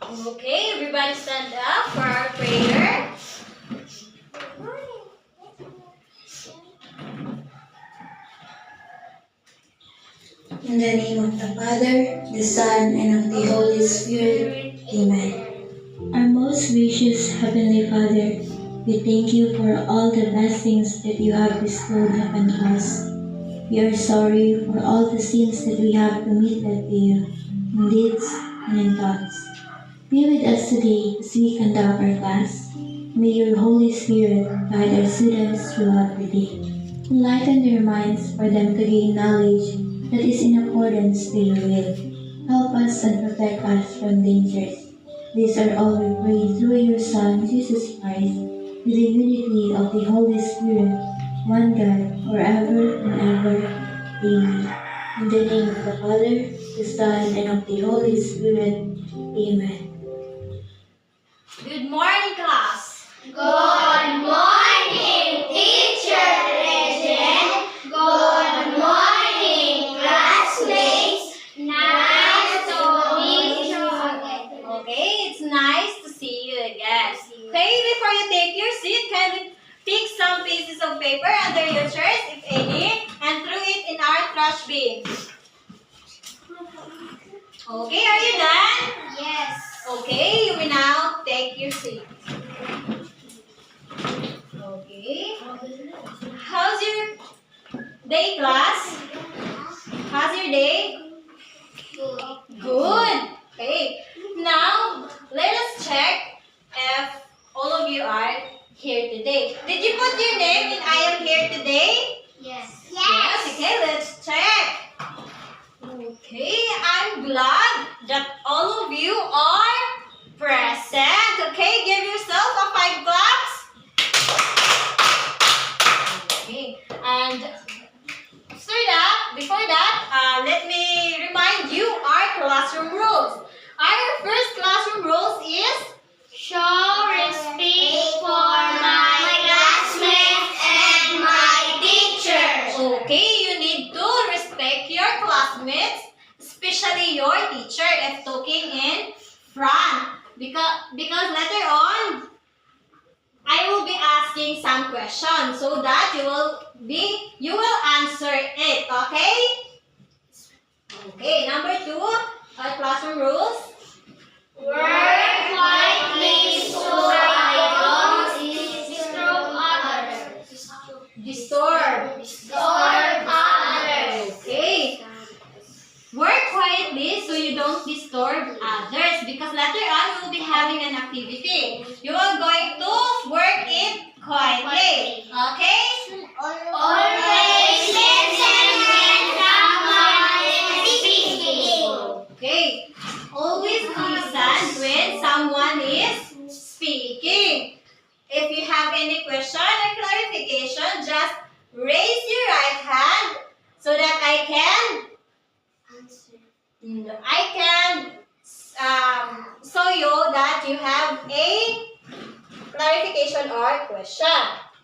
Okay, everybody stand up for our prayer. In the name of the Father, the Son, and of the Holy Spirit. Amen. Our most gracious Heavenly Father, we thank you for all the blessings that you have bestowed upon us. We are sorry for all the sins that we have committed to you, in deeds and in thoughts. Be with us today as we conduct our class. May your Holy Spirit guide our students throughout the day. Enlighten their minds for them to gain knowledge that is in accordance to your will. Help us and protect us from dangers. These are all we pray through your Son, Jesus Christ, with the unity of the Holy Spirit, one God, forever and ever. Amen. In the name of the Father, the Son, and of the Holy Spirit. Amen. Good morning, class. Good morning, Teacher Regine. Good morning, classmates. Nice to meet you again. Okay, it's nice to see you again. Okay, before you take your seat, can you pick some pieces of paper under your chairs, if any, and throw it in our trash bin? Okay, are you done? Yes. Okay, you will now take your seat. Okay. How's your day, class? How's your day? Good. Okay. Now, let us check if all of you are here today. Did you put your name in I am here today? Yes. Yes. Okay, let's check. Okay, I'm glad that all of you are present. Okay, give yourself a 5 claps. Okay, and before that, let me remind you our classroom rules. Our first classroom rules is Show respect for my classmates and my teachers. okay, you need to respect your classmates, especially your teacher, if talking in front. Because later on, I will be asking some questions so that you will answer it, okay? Okay, number 2, our classroom rules. Work quietly so I don't disturb others. Disturb others. Okay. Work quietly so you don't disturb others, because later on we will be having an activity. You are going to work it quietly. Okay? Always listen when someone is speaking. Okay. Always listen when someone is speaking. If you have any question or clarification, just raise your right hand so that I can show you that you have a clarification or question.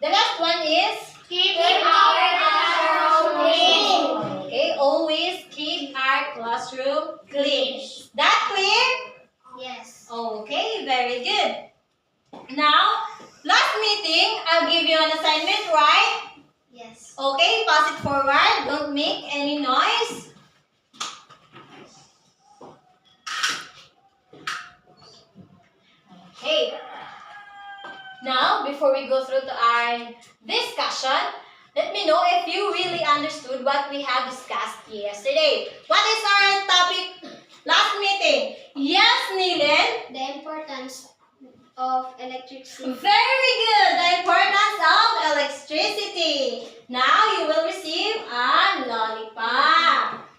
The last one is Keep our classroom clean. okay, always keep our classroom clean. Is that clear? Yes. Okay, very good. Now, last meeting, I'll give you an assignment, right? Yes. Okay, pass it forward. Don't make any noise. Okay. Now, before we go through to our discussion, let me know if you really understood what we have discussed yesterday. What is our topic last meeting? Yes, Nilen? The importance of electricity. Very good. The importance of electricity. Now you will receive a lollipop.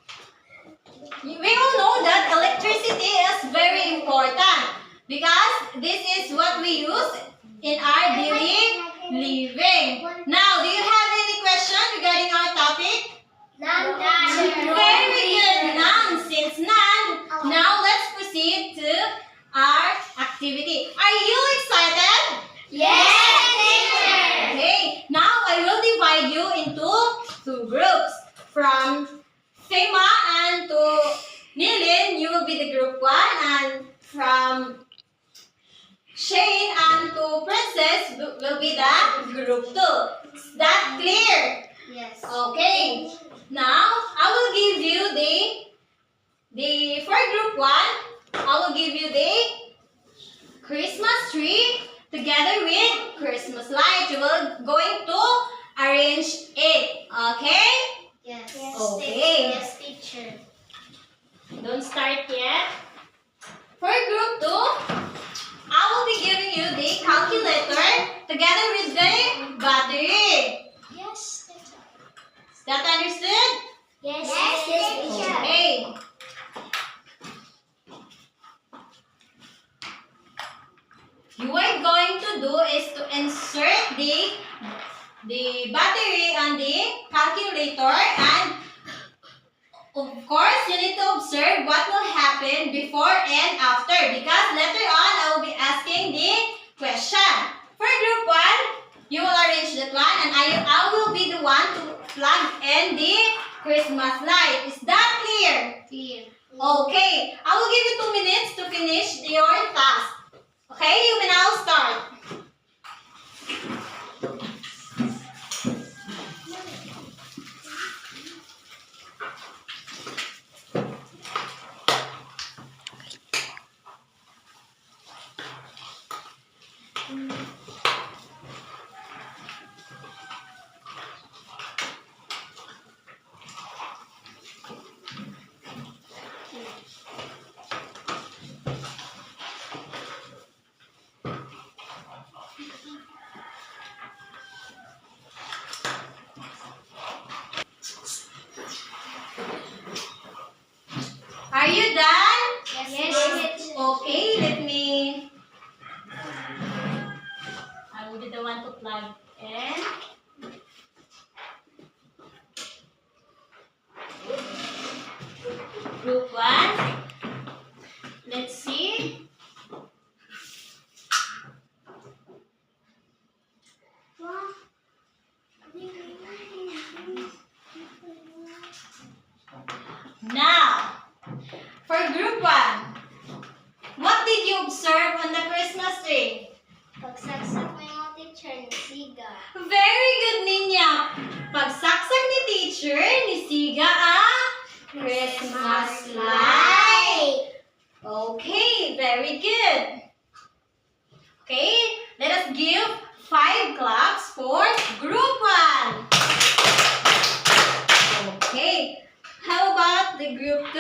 We all know that electricity is very important because this is what we use in our daily living. Now, do you have any question regarding our topic? None. Very good. None. Since none, now let's proceed to our activity. Are you excited? Yes, teacher. Okay. Now I will divide you into 2 groups. From Fema and to Nilin, you will be the group 1, and from Shane and to Princess will be the group 2. Is that clear? Yes. Okay. Now, I will give you for group 1, I will give you the Christmas tree together with Christmas light. You will going to arrange it. Okay? Yes. Okay. Yes, teacher. Don't start yet. For group 2, I will be giving you the calculator together with the battery. Yes, teacher. Is that understood? Yes, teacher. Okay. You are going to do is to insert the battery on the calculator, and of course you need to observe what will happen before and after, because later on I will be asking the question. For group 1, you will arrange that one, and I will be the one to plug in the Christmas light. Is that clear? Clear. Okay, I will give you 2 minutes to finish your task. Okay, you may now start. Are you done? Yes. Okay, let me. I will be the one to plug in. Group 1. Let's see. Now, for group 1, what did you observe on the Christmas tree? Pagsaksak mo yung teacher ni Siga. Very good, Ninya. Pagsaksak ni teacher, ni Siga ang Christmas light. Okay, very good. Okay, let us give 5 claps for group 1. Okay, how about the group 2?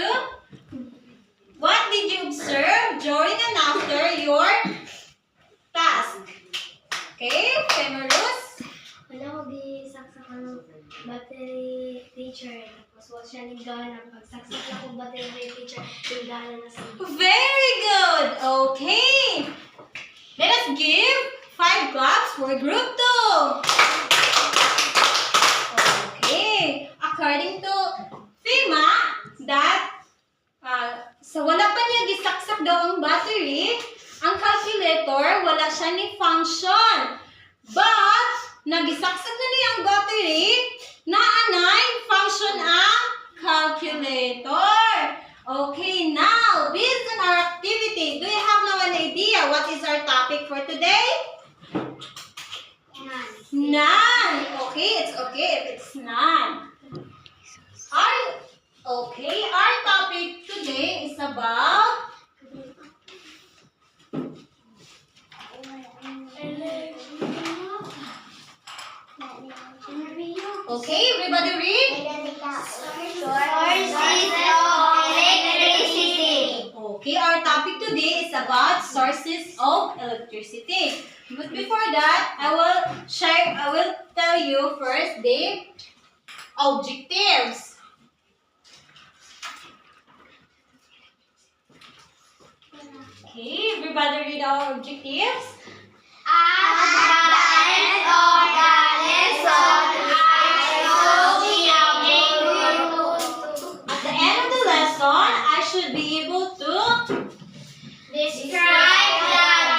What did you observe during and after your task? Okay, Femerus. Wala ko di saksak ng battery teacher. Tapos wala siya ni Gana. Pagsaksak na ko battery teacher, yung Gana na sa Very good. Okay. Let us give 5 claps for group 2. Okay. According to FEMA, that sa wala pa niya gisaksak daw ang battery, ang calculator wala siya ni function. But nagisaksak na niya ang battery, naanay function ang calculator. Okay, now, based on our activity, do you have now an idea what is our topic for today? None. Okay, it's okay if it's none. Our topic today is about okay, everybody read. Okay, our topic today is about sources of electricity. But before that, I will tell you first the objectives. Okay, everybody read our objectives. At the end of the lesson, I should be able to Describe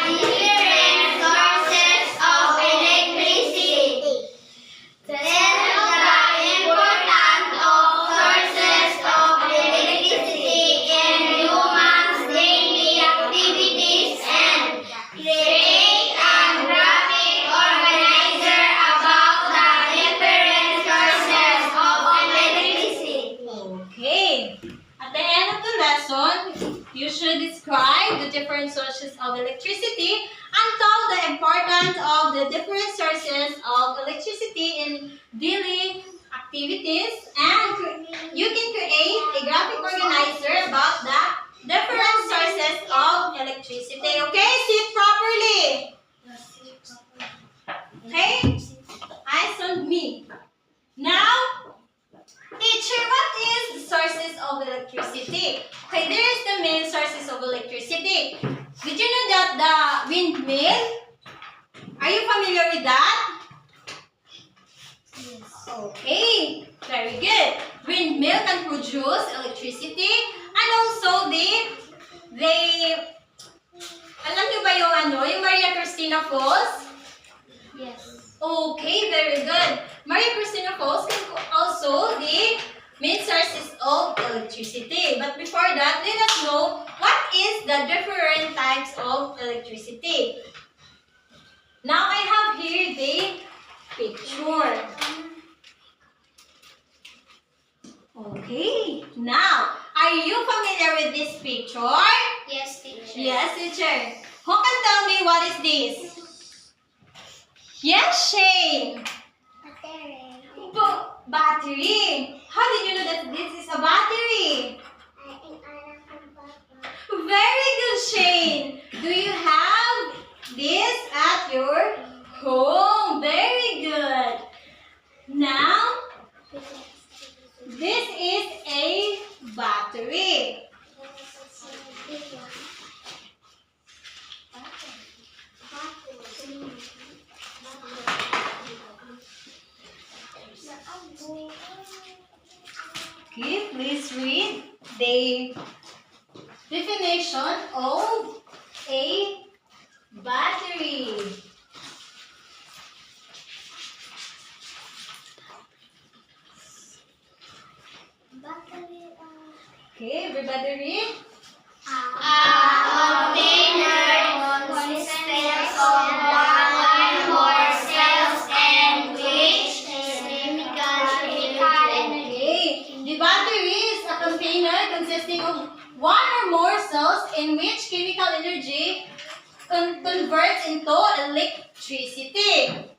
the different sources of electricity. Tell the importance of sources of electricity in humans' daily activities. introduction, you should describe the different sources of electricity and tell the importance of the different sources of electricity in daily activities. And you can create a graphic organizer about the different sources of electricity. Okay, sit properly. Okay, eyes on me. Now, teacher, what is the sources of electricity? Okay, there is the main sources of electricity. Did you know that the windmill? Are you familiar with that? Yes. Okay, very good. Windmill can produce electricity and also they alam niyo ba yung Maria Cristina Falls? Yes. Okay, very good. Maria Cristina Falls can also the main sources of electricity. But before that, let us know what is the different types of electricity. Now I have here the picture. Okay, now are you familiar with this picture? Yes, teacher. Yes, teacher. Who can tell me what is this? Yes, Shane. Battery. How did you know that this is a battery? Very good, Shane. Do you have this at your home? Very good. Now, this is a battery. Okay, please read the definition of a battery. Okay, everybody read. Container consists of one or more cells and which chemical Okay, the battery is a container consisting of one or more cells in which chemical energy converts into electricity.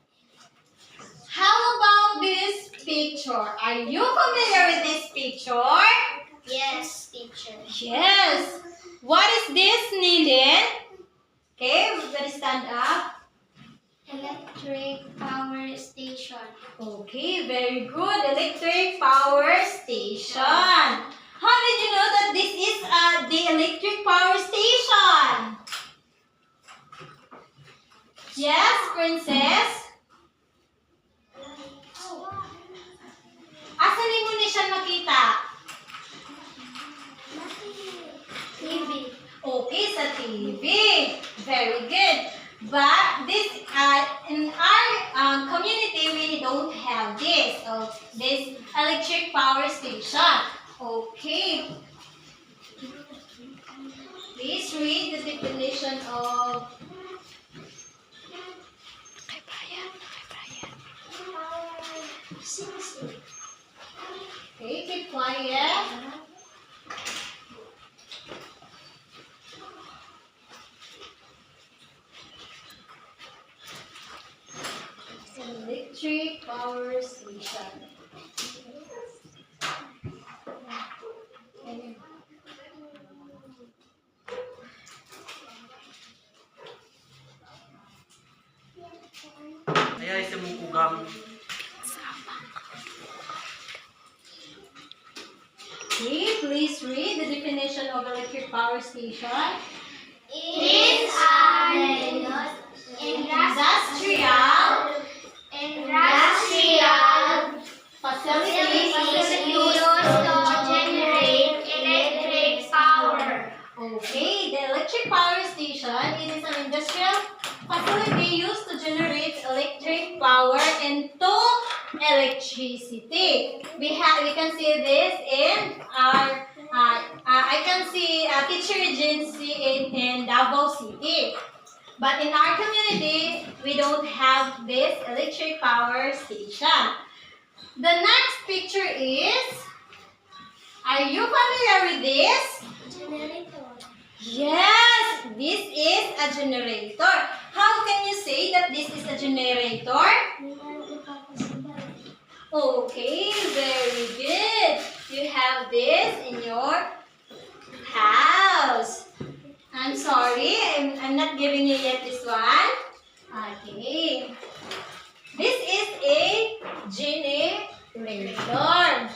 How about this picture? Are you familiar with this picture? Yes, teacher. Yes. What is this, Nilin? Okay, everybody stand up. Electric power station. Okay, very good. Electric power station. How did you know that this is the electric power station? Yes, princess? Asan mo ni siya makita? TV. Okay, sa TV. Very good. But this in our community, we don't have this. So, this electric power station. Okay. Please read the definition of okay, keep quiet. Electric power station. Kaya isa mong kugang. Okay, please read the definition of electric power station. It's an industrial Facility used to generate electric power. Okay, the electric power station, it is an industrial facility used to generate electric power into electricity. We can see this in our I can see teacher agency in Davao City. But in our community, we don't have this electric power station. The next picture is Are you familiar with this? Generator. Yes, this is a generator. How can you say that this is a generator? Okay, very good. You have this in your house. I'm sorry, I'm not giving you yet this one. Okay. This is a generator.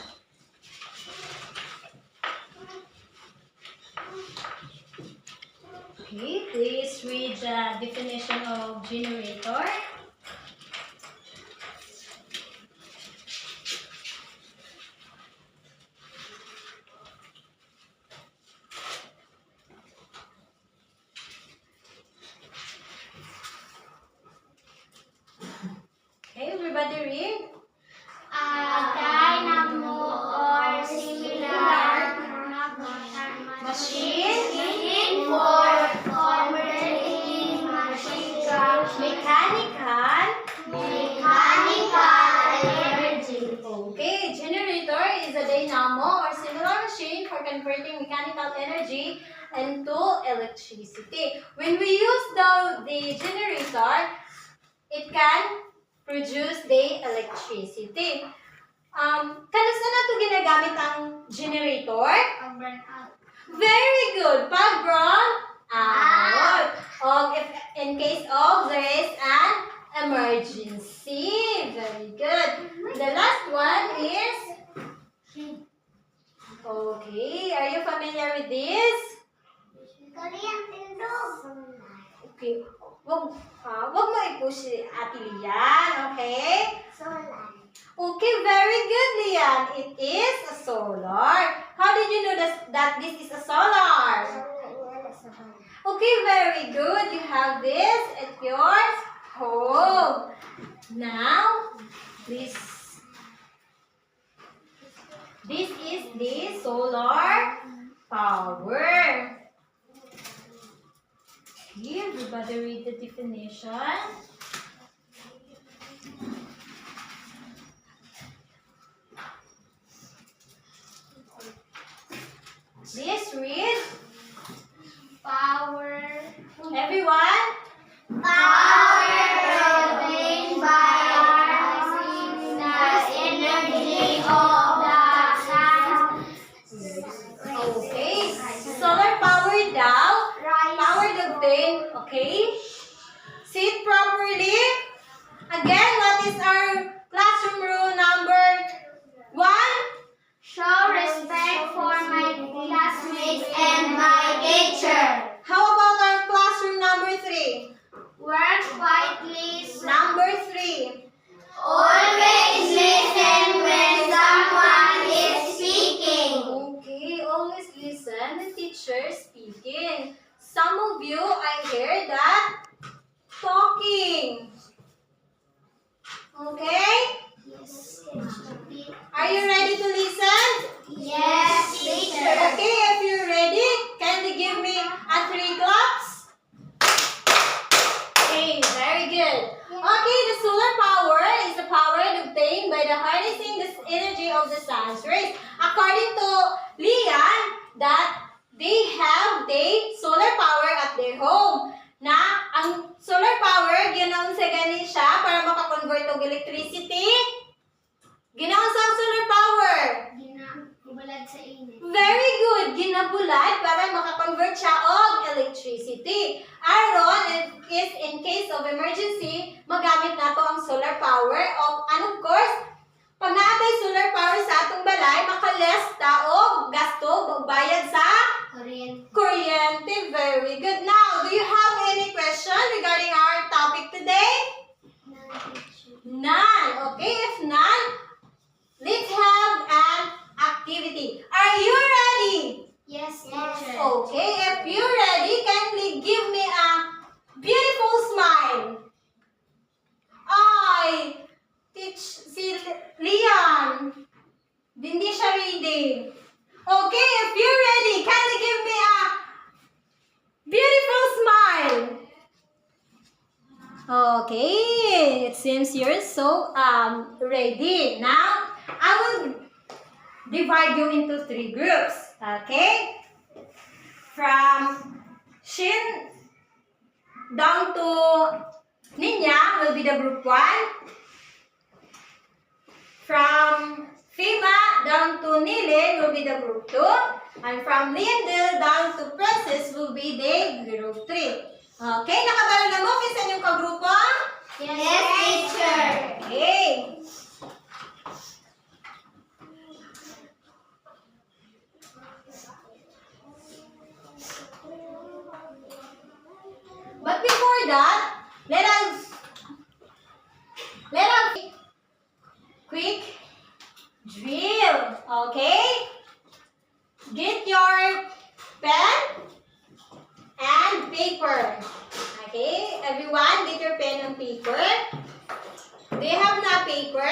Okay, please read the definition of generator. Okay, everybody read. A dynamo or similar machine for operating mechanical energy. Okay, generator is a dynamo or similar machine for converting mechanical energy into electricity. When we use the generator, it can produce the electricity. Kanusta na ito ginagamit ang generator? Pag burn out. Very good. Pag run out. If in case of there is an emergency. Very good. The last one is. Okay. Are you familiar with this? Okay. Wag mo i-push si Ate Lian. Okay? Okay, very good, Lian. It is a solar. How did you know that this is a solar? Okay, very good. You have this at your home. Now, this is the solar power. Okay, everybody read the definition. Please read. Power. Everyone. Power obtained by harnessing the energy of the sun. Okay. Solar power daw. Power obtained. Okay. Sit properly. Again, what is our classroom rule number 1? Show respect for my classmates and my teacher. How about our classroom number 3? Work quietly. Number 3. Always listen when someone is speaking. Okay, always listen the teacher speaking. Some of you, I hear that talking. Okay? Yes. Are you ready to listen? Yes, teacher. Okay, if you're ready, kindly give me a 3 claps. Okay, very good. Okay, the solar power is the power obtained by the harnessing the energy of the sun's rays. According to Lian, that they have the solar power at their home. Na ang solar power, ginaon sa gani siya para makakonvert og electricity. Ginaon sa solar power. Ginabulad sa init. Very good. Ginabulad para makakonvert siya og electricity. Aron, is in case of emergency, magamit nato ang solar power. And of course, pag naatay solar power sa atong balay, makaless ta og gasto og bayad sa kuryente. Very good. Now, do you have any question regarding our topic today? None. Okay, if none, let's have an activity. Are you ready? Yes, teacher. Okay, if you're ready, kindly give me a beautiful smile. I teach si Lian. Hindi siya reading. Okay, if you're ready, kindly give me a beautiful smile. Okay, it seems you're so ready. Now, I will divide you into 3 groups. Okay? From Shin down to Ninya will be the group 1. From Fima down to Nile will be the group 2. And from Lindel down to Princess will be the group 3. Okay, nakabalo na mo kinsa inyong kagrupo? Yes, teacher. Okay. But before that, let us quick drill. Okay? Get your pen and paper. Okay? Everyone, get your pen and paper. Do you have na paper?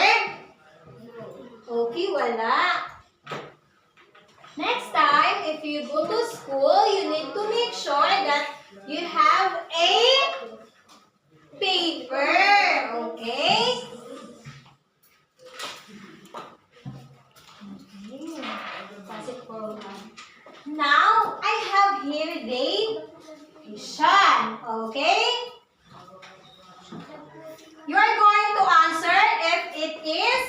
Okay, wala. Next time, if you go to school, you need to make sure that you have a paper. Okay? Pass it forward. Now, I have here the question. Okay? You are going to answer if it is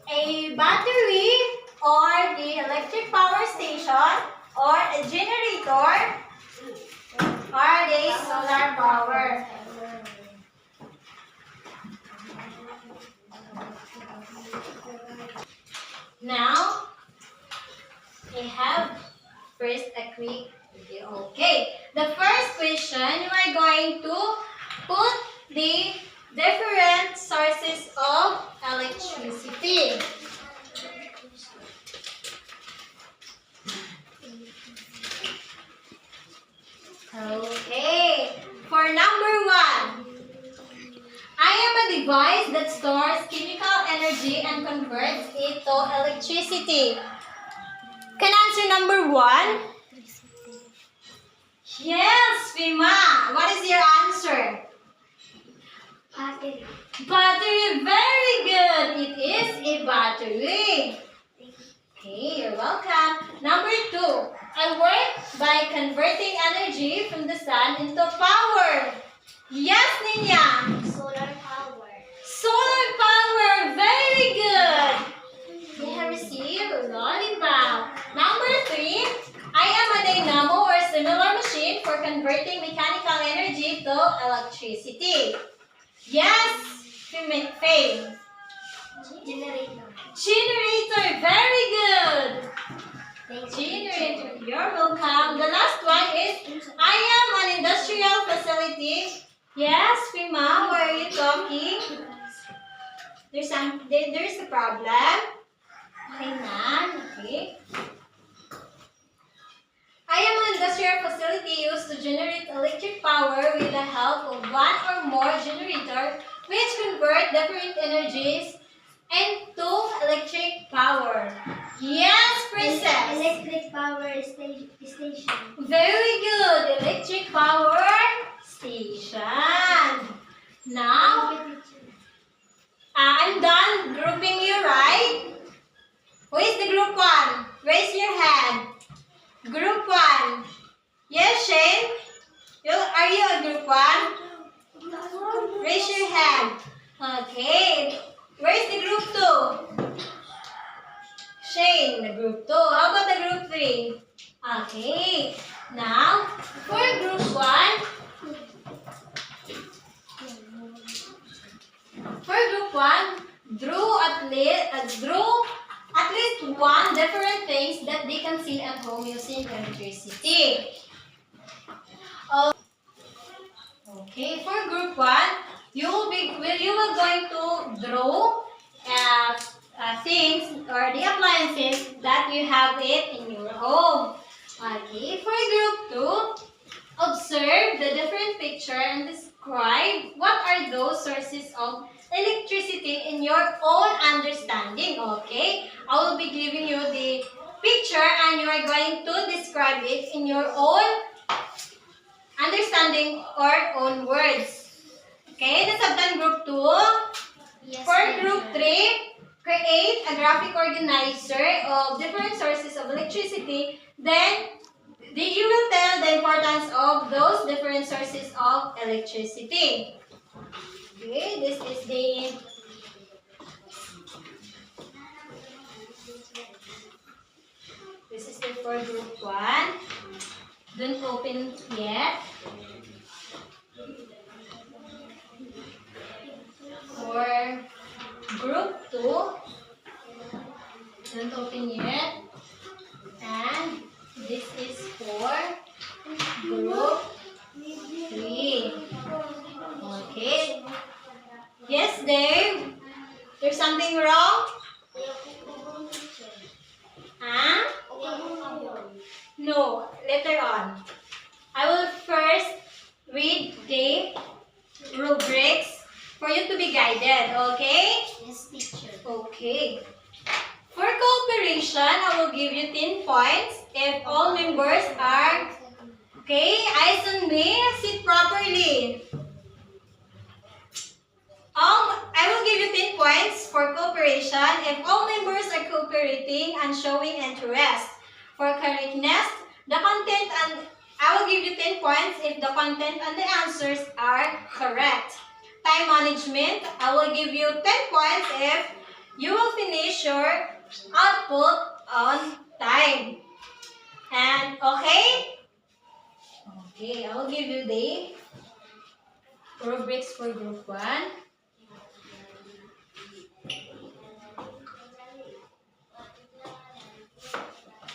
a battery or the electric power station or a generator or the solar power. Now, I have first a quick video. Okay, the first question, you are going to put the different sources of electricity. Okay, for number 1, I am a device that stores chemical energy and converts it to electricity. Can answer number 1? Yes, Fima. What is your answer? Battery. Battery. Very good. It is a battery. Okay, you're welcome. Number 2, I work by converting energy from the sun into power. Yes, Ninya. Solar power. Solar power. Very good. You have received a lollipop. Number 3, I am a dynamo or similar machine for converting mechanical energy to electricity. Yes, Faye. Generator. Generator. Very good. Thank you. Generator. You're welcome. The last one is I am an industrial facility. Yes, Fima, why are you talking? There's a problem. Okay, Nan. Okay. I am an industrial facility used to generate electric power with the help of one or more generators which convert different energies into electric power. Yes, Princess. Electric power station. Very good. Electric power station. Now, I'm done grouping you, right? Who is the group 1? Raise your hand. Group 1. Yes, Shane? Are you a group 1? Raise your hand. Okay. Where's the group 2? Shane, the group 2. How about the group 3? Okay. Now, for group 1, draw at least one different things that they can see at home using electricity. Okay, for group 1, you will going to draw things or the appliances that you have it in your home. Okay, for group 2, observe the different picture and describe what are those sources of electricity in your own understanding. Okay, I will be giving you the picture and you are going to describe it in your own understanding or own words. Okay, that's done group 2. Yes, For ma'am. group 3, create a graphic organizer of different sources of electricity, then you will tell the importance of those different sources of electricity. Okay, this is the for group 1. Don't open yet. For group 2, don't open yet. And this is for group 3. Okay. Yes, Dave? There's something wrong? Huh? No, later on. I will first read the rubrics for you to be guided, okay? Yes, teacher. Okay. For cooperation, I will give you 10 points if all members are... Okay, eyes on me, sit properly. I will give you 10 points for cooperation if all members are cooperating and showing interest. For correctness, the content and I will give you 10 points if the content and the answers are correct. Time management, I will give you 10 points if you will finish your output on time. And okay? Okay, I will give you the rubrics for group 1.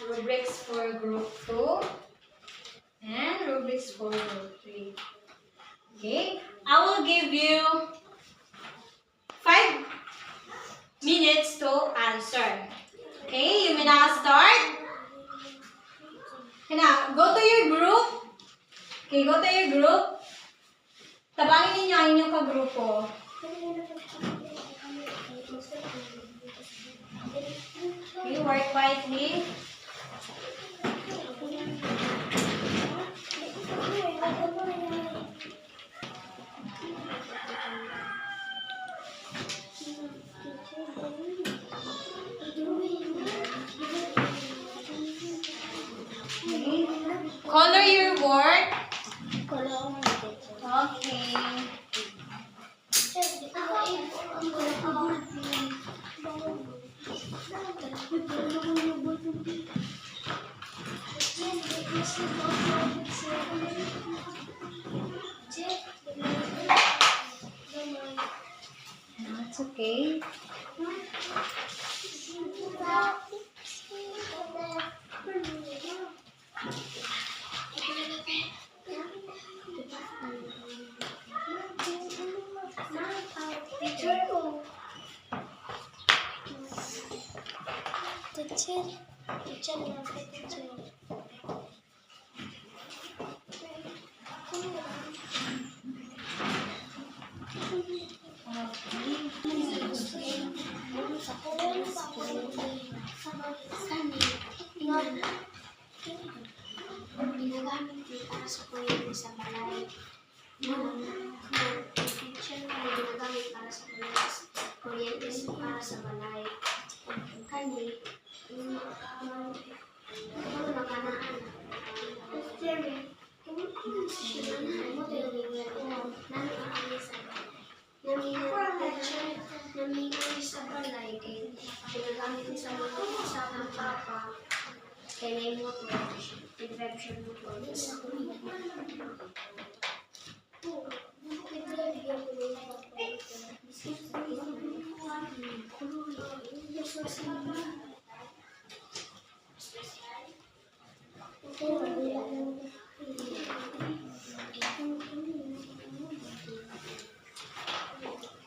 Rubrics for group 2 and rubrics for group 3. Okay, I will give you 5 minutes to answer. Okay, you may now start. Okay na, go to your group. Okay, go to your group. Tabangin ninyo ang inyong kagrupo. Okay, work quietly. Color your work. Okay. That's okay. Ginagamit din para sa kuryente sa balay. Teacher kami ginagamit para sa kuryente para sa balay. Kani, nakanaan. Teacher, namin sa balay kaya ginagamit sa mga kasama papa. Kaya mo ito, infection mo ito.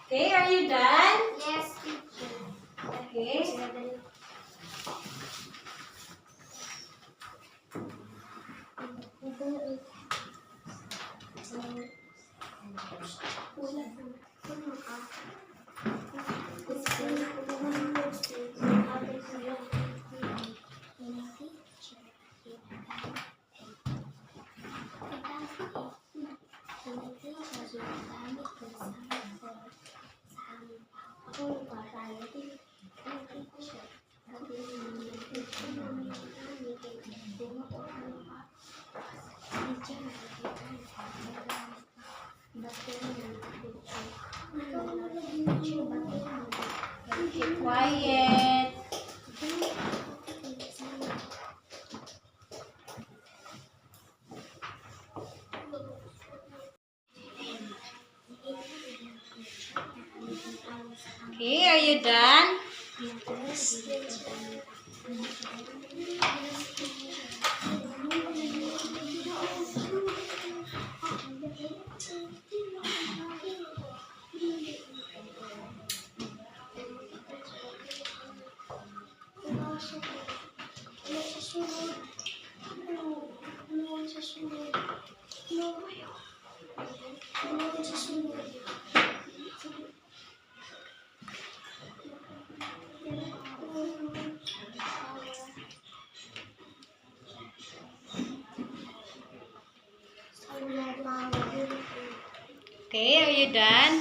Okay, are you done? Yes, teacher. Okay. Okay, are you done? Yes, teacher. Okay, are you done?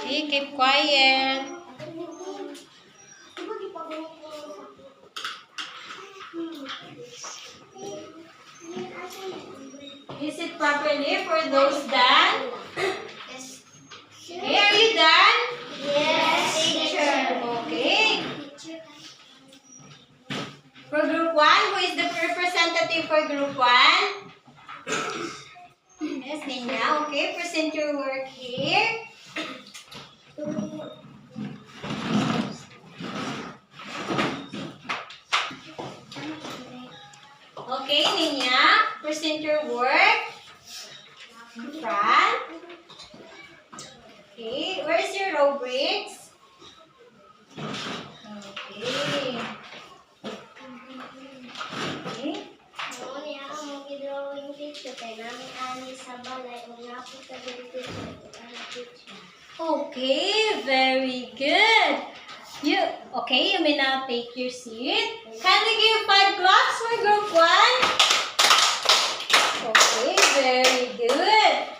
Okay, keep quiet. Is it properly for those done? Okay, are you done? Yes, teacher. Okay. For group 1, who is the representative for group 1? Yes, Nina. Okay, present your work here. Okay, Nina, present your work. In front. Okay, where's your rubrics? Okay. Okay. Oo niya ako mag-drawing teacher kay namin ani sa balay o nga po sa teacher. Okay, very good. You may now take your seat. Can we give 5 claps for group 1? Okay, very good.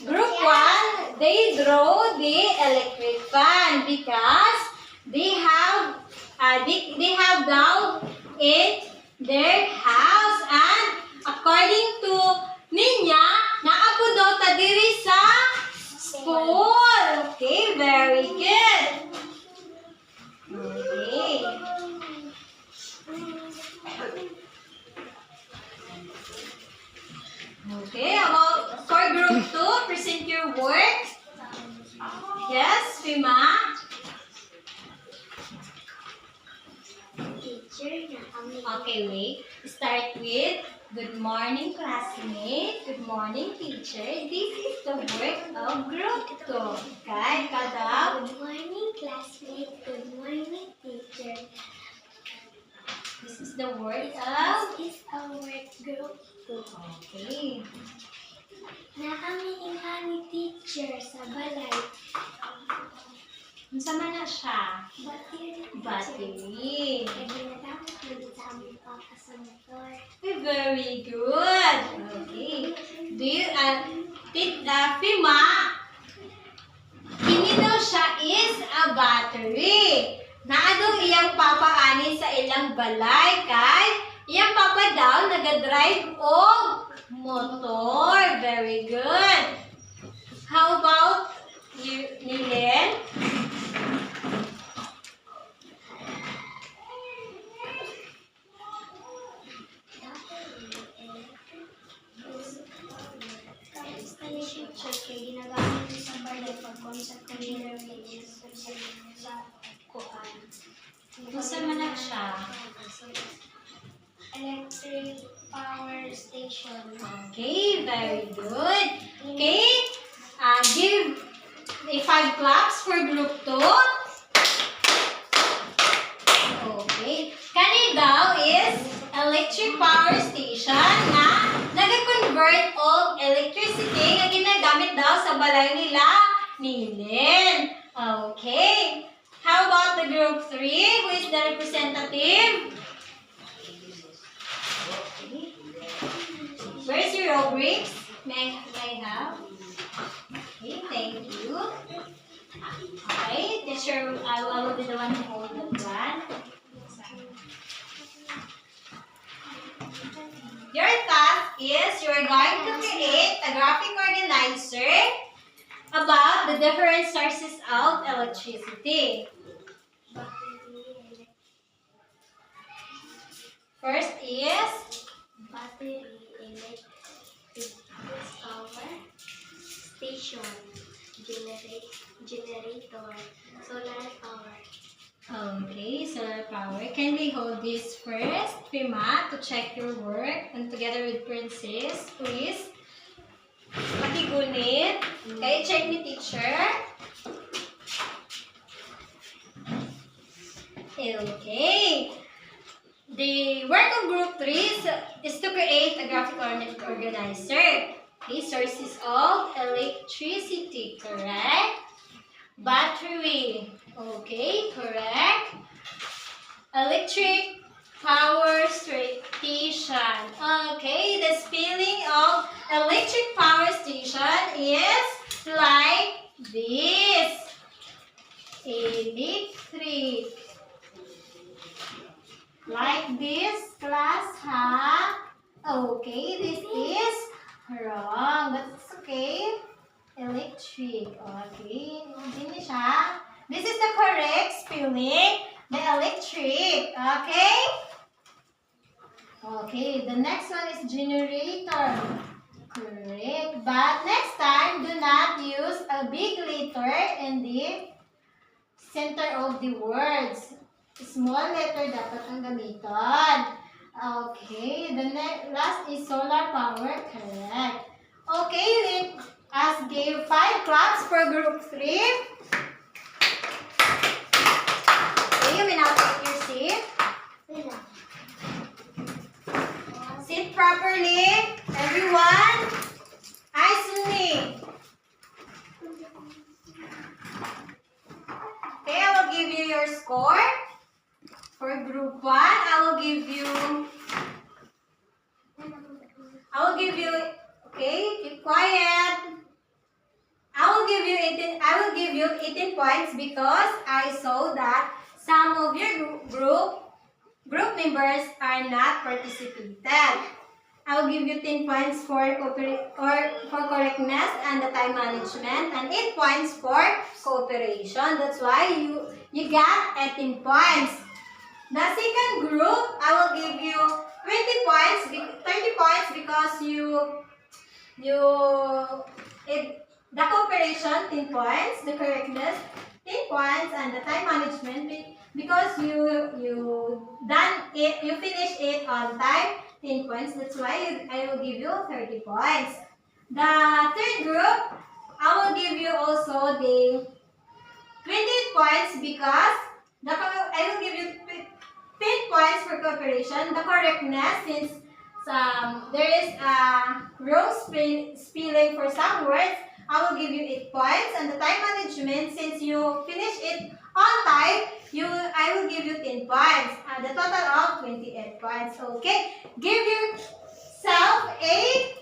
Group 1, they draw the electric fan because they have dog in their house, and according to Ninya, naapod daw ta diri sa school. Okay, very good. Okay. Okay, about for group 2, present your work. Yes, Fima. Teacher na kami. Okay, wait. Start with good morning, classmate. Good morning, teacher. This is the work of group 2. Okay, kada. Good morning, classmate. Good morning, teacher. This is the work of. This is our work group. Okay. Na kami ni teacher sa balay. Unsa man na siya? Battery. Battery. Kaya ginagamit mo sa aming papa sa motor. Very good. Okay. Do you Fima, kini daw siya is a battery. Naadong iyang papa ani sa ilang balay kay iyang papa daw nagadrive og motor. Very good. How about you, Nilen? Teacher, kaya ginagamit mo sa balay pag sa kanina sa kuan. Unsa man na siya? Electric power station. Okay, very good. Okay, give a 5 claps for group 2. Okay, kani daw is electric power station na nag-convert og electricity nga ginagamit daw sa balay nila Nilen. Okay, how How about the group 3? Who is the representative? Where's your rubrics? May I have? Okay, thank you. Okay, teacher, I will be the one who hold that one. Your task is you are going to create a graphic organizer about the different sources of electricity. First is Battery, electric power, station, generator, solar power. okay, solar power. Can we hold this first, Prima, to check your work and together with Princess, please? Pakigunit. Okay, check ni teacher. Okay. The work of group 3 is to create a graphic organizer. Okay, sources of electricity, correct? Battery, okay, correct. Electric power station. Okay, the spelling of electric power station is like this. Electric. Like this, class, ha? Okay, this is wrong. That's okay. Electric. Okay, hindi siya. This is the correct spelling. The electric. Okay? Okay, the next one is generator. Correct. But next time, do not use a big letter in the center of the words. Small letter dapat ang gamiton. Okay, the last is solar power. Correct. Okay, let us give 5 claps for group 3. Okay, you may now take your seat. Sit properly. Everyone, eyes on me. Okay, I will give you your score. For group 1, I will give you, okay, keep quiet. I will give you 18 points because I saw that some of your group members are not participated. I will give you 10 points for correctness and the time management and 8 points for cooperation. That's why you got 18 points. The second group, I will give you 30 points because the cooperation 10 points, the correctness 10 points, and the time management because you finished it on time 10 points. That's why I will give you 30 points. The third group, I will give you also the 20 points because I will give you 10 points for cooperation. The correctness, since there is a wrong spelling for some words, I will give you 8 points. And the time management, since you finish it on time, I will give you 10 points. And the total of 28 points. Okay, give yourself 8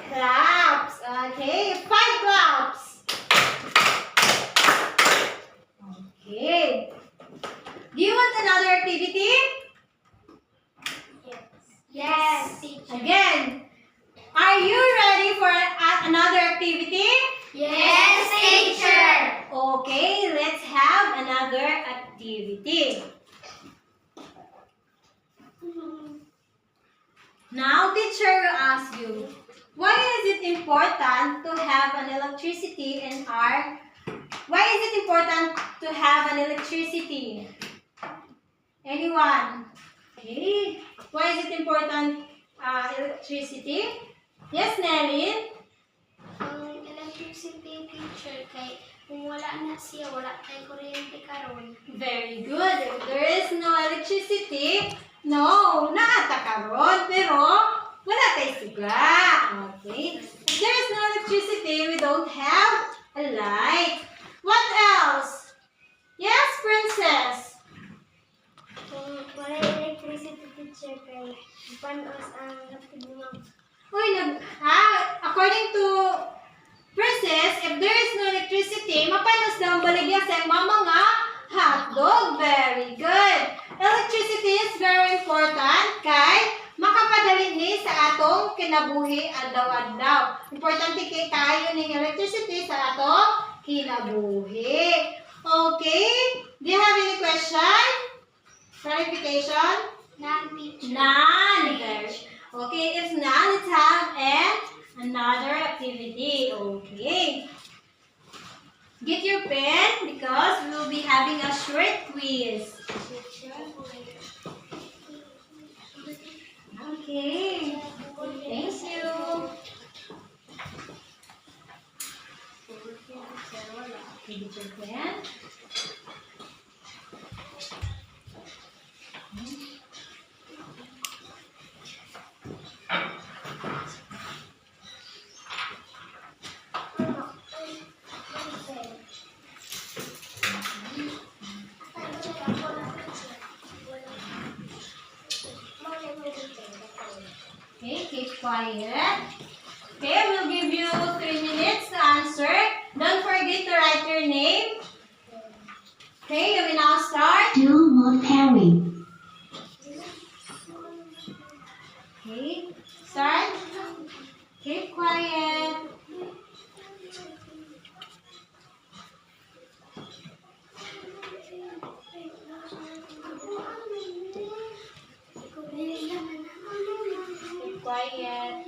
claps. Okay, 5 claps. Okay. Do you want another activity? Yes, teacher. Again, are you ready for another activity? Yes, teacher. Okay, let's have another activity. Now, teacher will ask you, why is it important to have an electricity in our... Why is it important to have an electricity? Anyone? Okay. Why is it important, electricity? Yes, Nelly? Ang electricity, teacher, kay kung wala na siya, wala tayong kuryente karon. Very good. If there is no electricity, no, naata karon, pero wala tayo suga. Okay. If there is no electricity, we don't have a light. What else? Yes, Princess? Kung wala electricity teacher kay panos ang nagtulungan. Uy, according to Princess, if there is no electricity, mapanos daw ang baligya sa mama nga hotdog. Very good. Electricity is very important kay makapadali ni sa atong kinabuhi adlaw-adlaw. Importante kay tayo ning electricity sa atong kinabuhi. Okay? Do you have any question? Clarification? Non-teacher. None. Okay, if none, let's have another activity. Okay. Get your pen because we will be having a short quiz. Okay. Thank you. Okay, get your pen. Okay, keep quiet. Okay, we'll give you 3 minutes to answer. Don't forget to write your name. Okay, you will now start. Do not carry. Okay, start. Keep quiet. Keep quiet.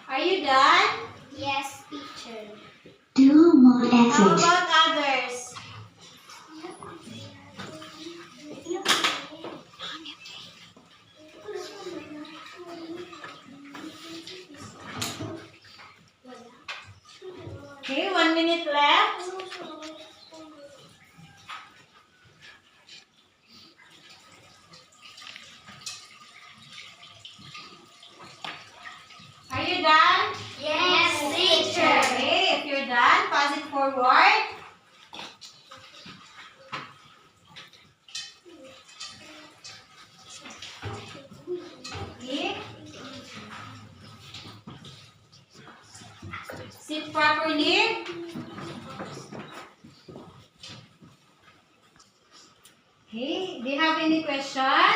Are you done? Yes, teacher. Do not How exit. about others? Okay, 1 minute left. Are you done? Yes, teacher. Okay, if you're done, pass it forward. Okay. Sit properly. Okay, do you have any question?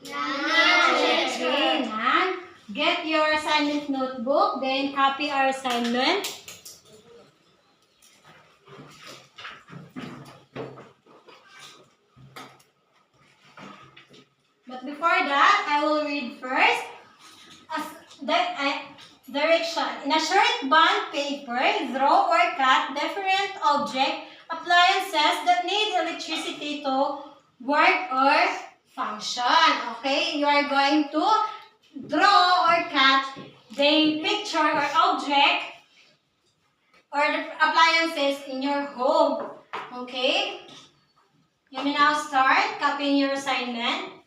Okay, none. Get your assignment notebook, then copy our assignment. But before that, I will read first direction. In a short bond paper, draw or cut different object appliances that need electricity to work or function. Okay, you are going to draw or cut the picture or object or the appliances in your home. Okay? You may now start copying your assignment.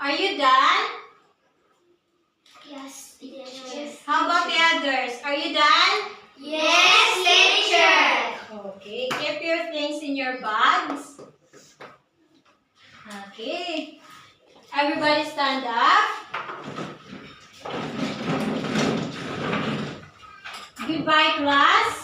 Are you done? Yes, teacher. How about the others? Are you done? Yes, teacher. Okay, keep your things in your bags. Okay. Everybody stand up. Goodbye, class.